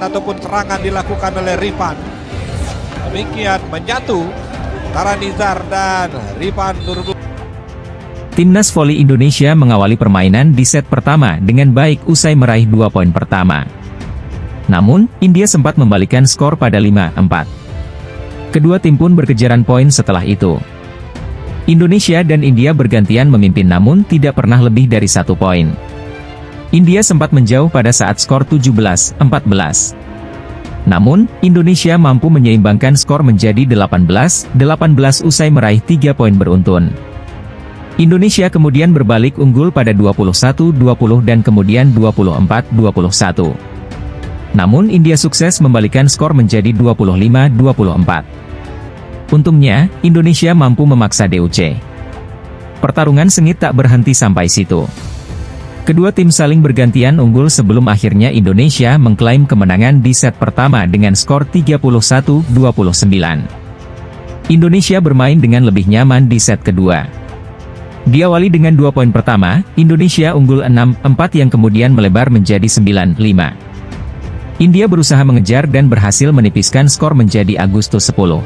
ataupun serangan dilakukan oleh Rifan. Demikian menyatu Karanizar dan Rifan Nurul. Timnas Voli Indonesia mengawali permainan di set pertama dengan baik usai meraih 2 poin pertama. Namun, India sempat membalikkan skor pada 5-4. Kedua tim pun berkejaran poin setelah itu. Indonesia dan India bergantian memimpin namun tidak pernah lebih dari 1 poin. India sempat menjauh pada saat skor 17-14. Namun, Indonesia mampu menyeimbangkan skor menjadi 18-18 usai meraih 3 poin beruntun. Indonesia kemudian berbalik unggul pada 21-20 dan kemudian 24-21. Namun India sukses membalikkan skor menjadi 25-24. Untungnya, Indonesia mampu memaksa DUC. Pertarungan sengit tak berhenti sampai situ. Kedua tim saling bergantian unggul sebelum akhirnya Indonesia mengklaim kemenangan di set pertama dengan skor 31-29. Indonesia bermain dengan lebih nyaman di set kedua. Diawali dengan 2 poin pertama, Indonesia unggul 6-4 yang kemudian melebar menjadi 9-5. India berusaha mengejar dan berhasil menipiskan skor menjadi Agustus 10.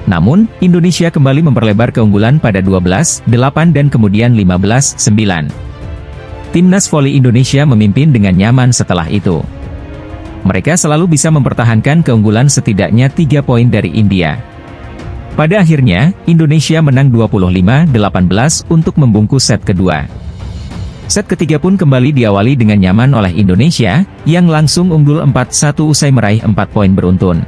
Namun, Indonesia kembali memperlebar keunggulan pada 12-8 dan kemudian 15-9. Timnas Voli Indonesia memimpin dengan nyaman setelah itu. Mereka selalu bisa mempertahankan keunggulan setidaknya 3 poin dari India. Pada akhirnya, Indonesia menang 25-18 untuk membungkus set kedua. Set ketiga pun kembali diawali dengan nyaman oleh Indonesia, yang langsung unggul 4-1 usai meraih 4 poin beruntun.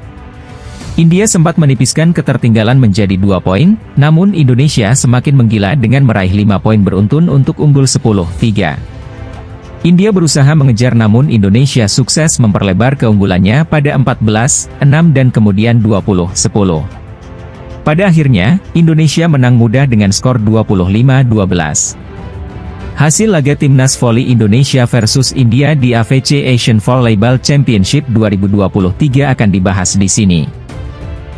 India sempat menipiskan ketertinggalan menjadi 2 poin, namun Indonesia semakin menggila dengan meraih 5 poin beruntun untuk unggul 10-3. India berusaha mengejar namun Indonesia sukses memperlebar keunggulannya pada 14-6 dan kemudian 20-10. Pada akhirnya, Indonesia menang mudah dengan skor 25-12. Hasil laga Timnas Voli Indonesia versus India di AFC Asian Volleyball Championship 2023 akan dibahas di sini.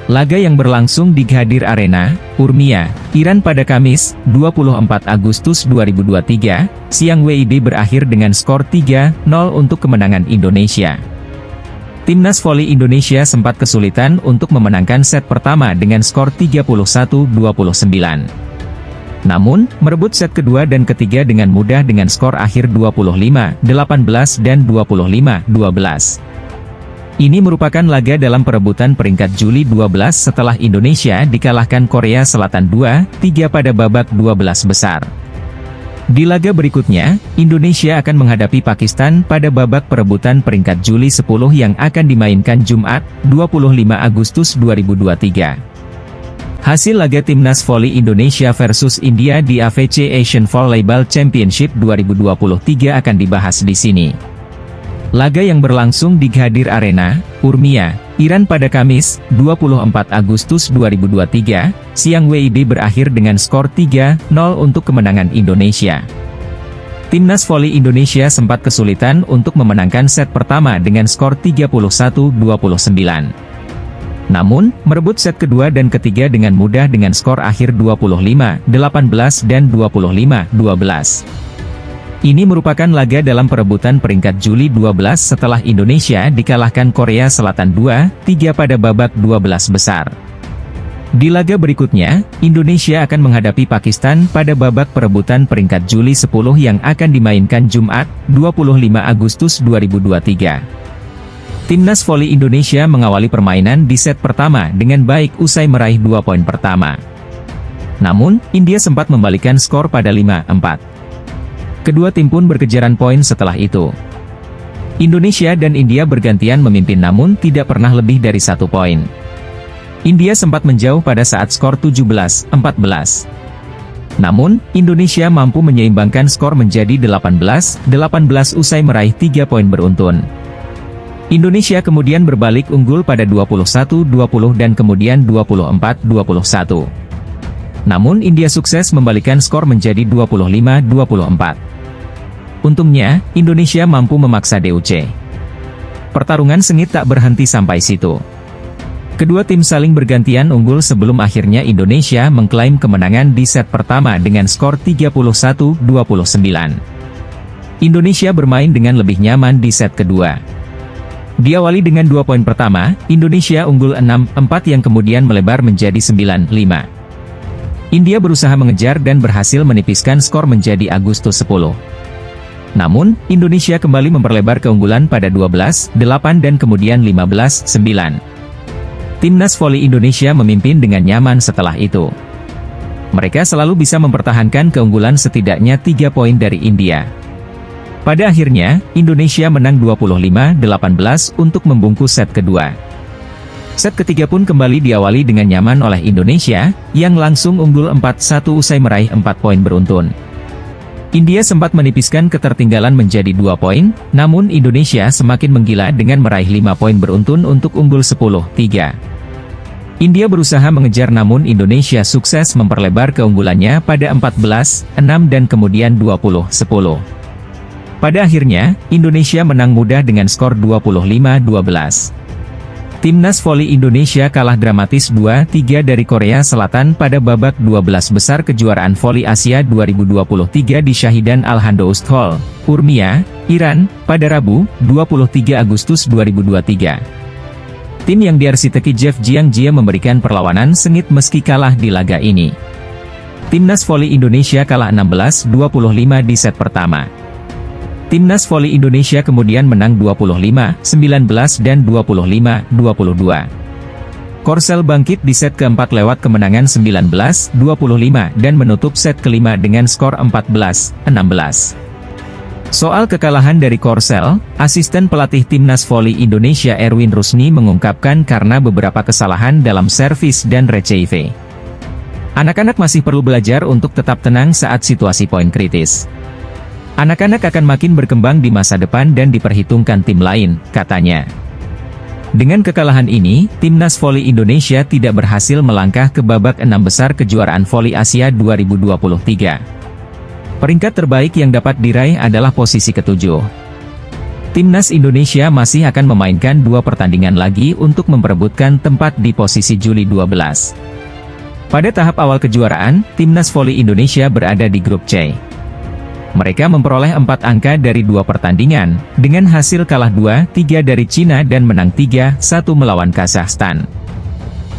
Laga yang berlangsung di Ghadir Arena, Urmia, Iran pada Kamis, 24 Agustus 2023, siang WIB berakhir dengan skor 3-0 untuk kemenangan Indonesia. Timnas Voli Indonesia sempat kesulitan untuk memenangkan set pertama dengan skor 31-29. Namun, merebut set kedua dan ketiga dengan mudah dengan skor akhir 25-18 dan 25-12. Ini merupakan laga dalam perebutan peringkat Juli 12 setelah Indonesia dikalahkan Korea Selatan 2-3 pada babak 12 besar. Di laga berikutnya, Indonesia akan menghadapi Pakistan pada babak perebutan peringkat Juli 10 yang akan dimainkan Jumat, 25 Agustus 2023. Hasil laga Timnas Voli Indonesia versus India di AFC Asian Volleyball Championship 2023 akan dibahas di sini. Laga yang berlangsung di Ghadir Arena, Urmia, Iran pada Kamis, 24 Agustus 2023, siang WIB berakhir dengan skor 3-0 untuk kemenangan Indonesia. Timnas Voli Indonesia sempat kesulitan untuk memenangkan set pertama dengan skor 31-29. Namun, merebut set kedua dan ketiga dengan mudah dengan skor akhir 25-18 dan 25-12. Ini merupakan laga dalam perebutan peringkat Juli 12 setelah Indonesia dikalahkan Korea Selatan 2-3 pada babak 12 besar. Di laga berikutnya, Indonesia akan menghadapi Pakistan pada babak perebutan peringkat Juli 10 yang akan dimainkan Jumat, 25 Agustus 2023. Timnas Voli Indonesia mengawali permainan di set pertama dengan baik usai meraih 2 poin pertama. Namun, India sempat membalikkan skor pada 5-4. Kedua tim pun berkejaran poin setelah itu. Indonesia dan India bergantian memimpin namun tidak pernah lebih dari 1 poin. India sempat menjauh pada saat skor 17-14. Namun, Indonesia mampu menyeimbangkan skor menjadi 18-18 usai meraih 3 poin beruntun. Indonesia kemudian berbalik unggul pada 21-20 dan kemudian 24-21. Namun India sukses membalikkan skor menjadi 25-24. Untungnya, Indonesia mampu memaksa DUC. Pertarungan sengit tak berhenti sampai situ. Kedua tim saling bergantian unggul sebelum akhirnya Indonesia mengklaim kemenangan di set pertama dengan skor 31-29. Indonesia bermain dengan lebih nyaman di set kedua. Diawali dengan 2 poin pertama, Indonesia unggul 6-4 yang kemudian melebar menjadi 9-5. India berusaha mengejar dan berhasil menipiskan skor menjadi Agustus 10. Namun, Indonesia kembali memperlebar keunggulan pada 12-8 dan kemudian 15-9. Timnas voli Indonesia memimpin dengan nyaman setelah itu. Mereka selalu bisa mempertahankan keunggulan setidaknya 3 poin dari India. Pada akhirnya, Indonesia menang 25-18 untuk membungkus set kedua. Set ketiga pun kembali diawali dengan nyaman oleh Indonesia, yang langsung unggul 4-1 usai meraih 4 poin beruntun. India sempat menipiskan ketertinggalan menjadi 2 poin, namun Indonesia semakin menggila dengan meraih 5 poin beruntun untuk unggul 10-3. India berusaha mengejar namun Indonesia sukses memperlebar keunggulannya pada 14-6 dan kemudian 20-10. Pada akhirnya, Indonesia menang mudah dengan skor 25-12. Timnas voli Indonesia kalah dramatis 2-3 dari Korea Selatan pada babak 12 besar kejuaraan voli Asia 2023 di Shahidan Al-Handoust Hall, Urmia, Iran, pada Rabu, 23 Agustus 2023. Tim yang diarsiteki Jeff Jiangjie memberikan perlawanan sengit meski kalah di laga ini. Timnas voli Indonesia kalah 16-25 di set pertama. Timnas voli Indonesia kemudian menang 25-19 dan 25-22. Korsel bangkit di set keempat lewat kemenangan 19-25 dan menutup set kelima dengan skor 14-16. Soal kekalahan dari Korsel, asisten pelatih Timnas voli Indonesia Erwin Rusni mengungkapkan karena beberapa kesalahan dalam servis dan retrieve. Anak-anak masih perlu belajar untuk tetap tenang saat situasi poin kritis. Anak-anak akan makin berkembang di masa depan dan diperhitungkan tim lain, katanya. Dengan kekalahan ini, Timnas voli Indonesia tidak berhasil melangkah ke babak 6 besar kejuaraan voli Asia 2023. Peringkat terbaik yang dapat diraih adalah posisi ke-7. Timnas Indonesia masih akan memainkan 2 pertandingan lagi untuk memperebutkan tempat di posisi Juli 12. Pada tahap awal kejuaraan, Timnas voli Indonesia berada di grup C. Mereka memperoleh 4 angka dari 2 pertandingan, dengan hasil kalah 2-3 dari Cina dan menang 3-1 melawan Kazakhstan.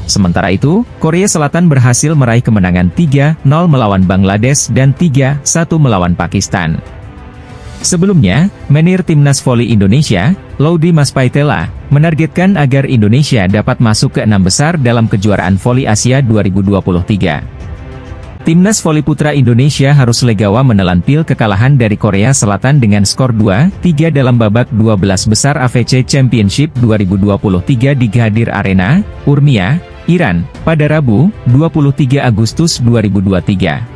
Sementara itu, Korea Selatan berhasil meraih kemenangan 3-0 melawan Bangladesh dan 3-1 melawan Pakistan. Sebelumnya, manajer Timnas voli Indonesia, Laudy Maspaitela, menargetkan agar Indonesia dapat masuk ke 6 besar dalam kejuaraan voli Asia 2023. Timnas voli putra Indonesia harus legawa menelan pil kekalahan dari Korea Selatan dengan skor 2-3 dalam babak 12 besar AFC Championship 2023 di Ghadir Arena, Urmia, Iran, pada Rabu, 23 Agustus 2023.